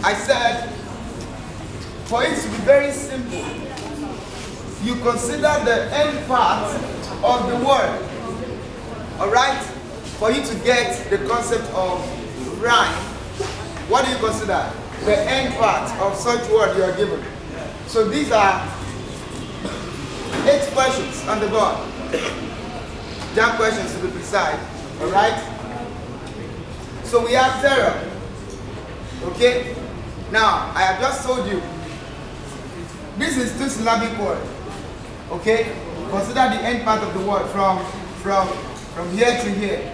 I said, for it to be very simple, you consider the end part of the word. Alright? For you to get the concept of rhyme, what do you consider? The end part of such word you are given. So these are 8 questions on the board. Jam questions to be precise. Alright? So we have terror. Okay? Now, I have just told you, this is 2-syllabic word. Okay? Consider the end part of the word from here to here.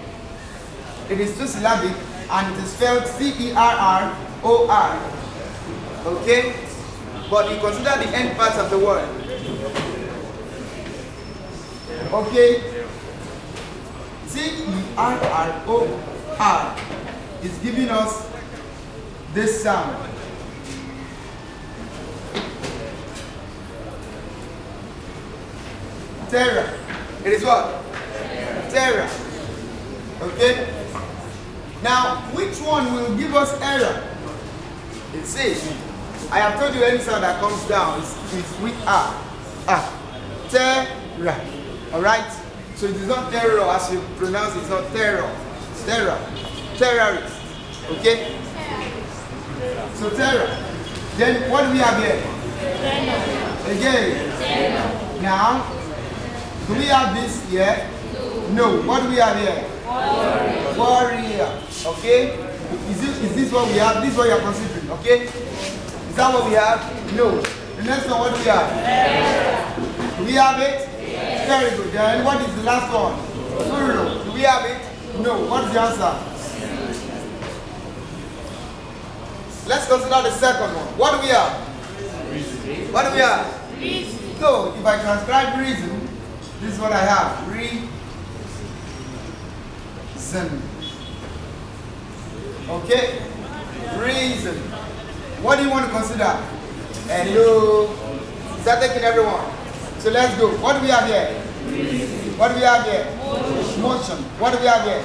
It is 2-syllabic and it is spelled C-E-R-R-O-R. Okay? But you consider the end part of the word. Okay? C-E-R-R-O-R is giving us this sound. Terror. It is what? Terror. Okay? Now, which one will give us error? It says, I have told you any sound that comes down is with R. Terror. Alright? So it is not terror as you pronounce it, it's not terror. Terror. Terrorist. Okay? So terror. Then what do we have here? Again. Now, do we have this here? No. What do we have here? Warrior. Okay? Is this what we have? This is what you are considering. Okay? Is that what we have? No. The next one, what do we have? Do we have it? Yes. Very good. Then what is the last one? Furrow. Do we have it? No. What is the answer? Let's consider the second one. What do we have? Reason. What do we have? Reason. So, if I transcribe reason, this is what I have. Reason. Okay? Reason. What do you want to consider? Hello. Is that taking everyone? So let's go. What do we have here? Reason. What do we have here? Motion. What do we have here?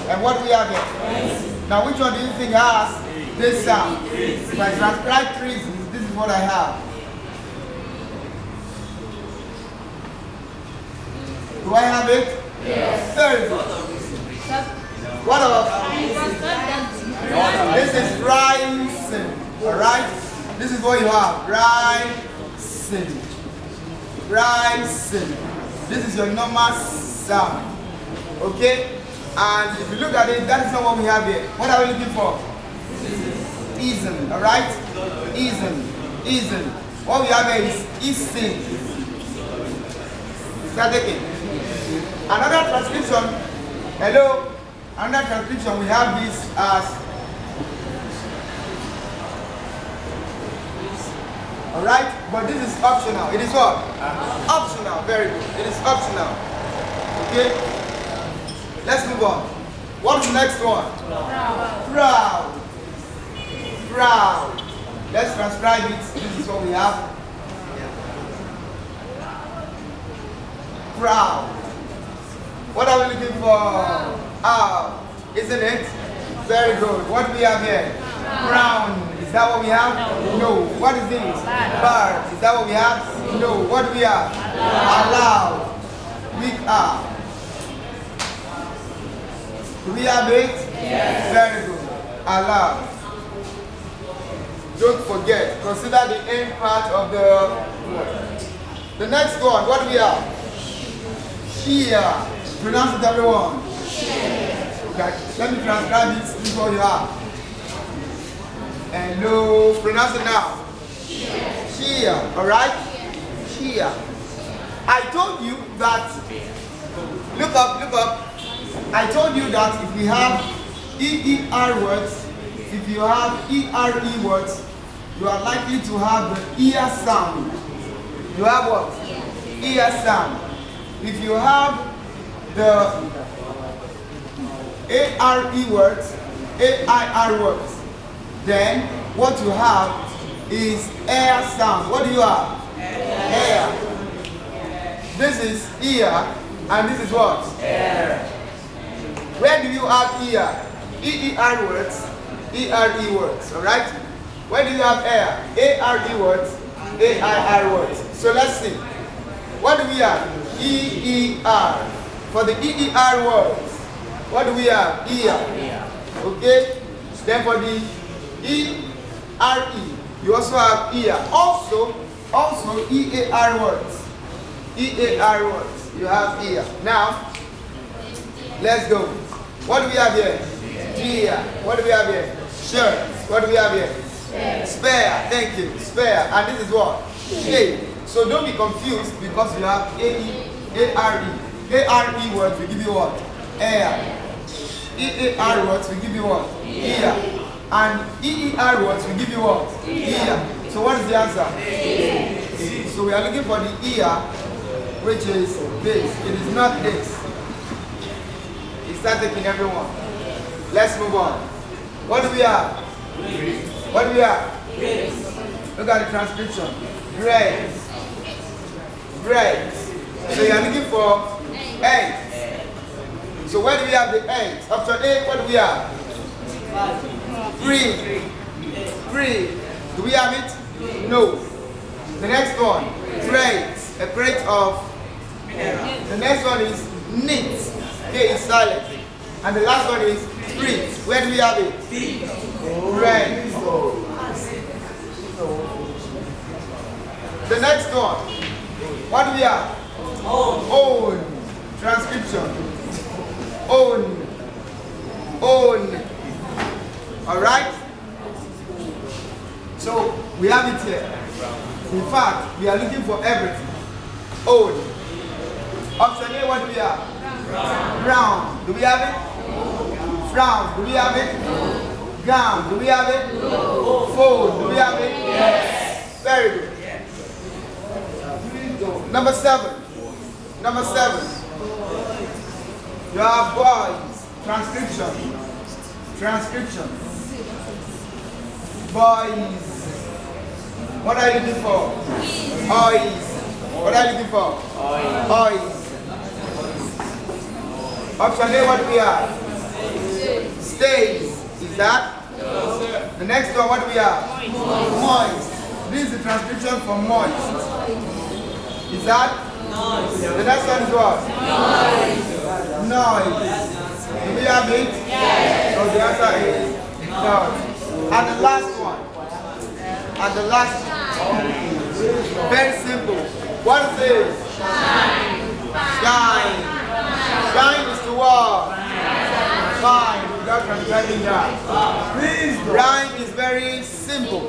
And what do we have here? Reason. Now, which one do you think has this sound? If I transcribe reasons, this is what I have. Do I have it? Yes. Very good. What about? This is rising. Alright? This is what you have. Rising. Rising. This is your normal sound. Okay? And if you look at it, that is not what we have here. What are we looking for? Isn't. Alright? Isn't. What we have here is isn't. Start taking. Another transcription. Hello? Another transcription, we have this as. Alright? But this is optional. It is what? Optional. Very good. It is optional. Okay? Let's move on. What's the next one? Proud. Proud. Let's transcribe it. This is what we have. Proud. What are we looking for? Isn't it? Very good. What do we have here? Brown. Is that what we have? No. What is this? Bird. Is that what we have? No. What do we have? Allow. Big R. Do we have it? Yes. Very good. Allow. Don't forget. Consider the end part of the word. The next one. What do we have? Sheer. Pronounce it, everyone. Okay. Let me transcribe this. This is what you have. Hello. Pronounce it now. Sheer. Alright? Sheer. I told you that. Look up. I told you that if we have EER words, if you have ERE words, you are likely to have the ear sound. You have what? Ear sound. If you have the ARE words, AIR words, then what you have is air sound. What do you have? Air. This is ear, and this is what? Air. Where do you have ear? EER words, ERE words, alright? Where do you have air? A-R-E words, A-I-R words. So let's see. What do we have? E-E-R. For the E-E-R words, what do we have? Ear. Okay? Then for the E-R-E, you also have ear. Also E-A-R words. E-A-R words. You have ear. Now, let's go. What do we have here? Deer. What do we have here? Shirt. What do we have here? Spare. Thank you. Spare. And this is what? Shade. So don't be confused because you have A-E-A-R-E. A-R-E words will give you what? Air. E-A-R words will give you what? Ear. And E-E-R words will give you what? Ear. So what is the answer? So we are looking for the ear, which is this. It is not this. Start taking everyone. Let's move on. What do we have? What do we have? Look at the transcription. Bread. Bread. So you are looking for eggs. So where do we have the eggs? Option A, what do we have? Free. Free. Do we have it? No. The next one. Crate. A crate of. The next one is knit. K is silent. And the last one is street. Where do we have it? Red. The next one. What do we have? Own. Transcription. Own. Own. Alright? So we have it here. In fact, we are looking for everything. Own. Option A, what do we have? Brown. Do we have it? Frown. Do we have it? Gown. Do we have it? Fold. Do we have it? Yes. Very good. Number 7. Number 7. You have boys. Transcription. Transcription. Boys. What are you looking for? Boys. What are you looking for? Boys. Option A, what do we have? Stays. Is that? No, sir. The next one, what do we have? Moist. This is the transcription for moist. Is that? Noise. The next one is what? Noise. Noise. Do we have it? Yes. So the answer is no. And the last one. And the last one. Very simple. What is this? Shine. Shine. Shine is to what? Shine. Without transcribing that. Rhyme is very simple.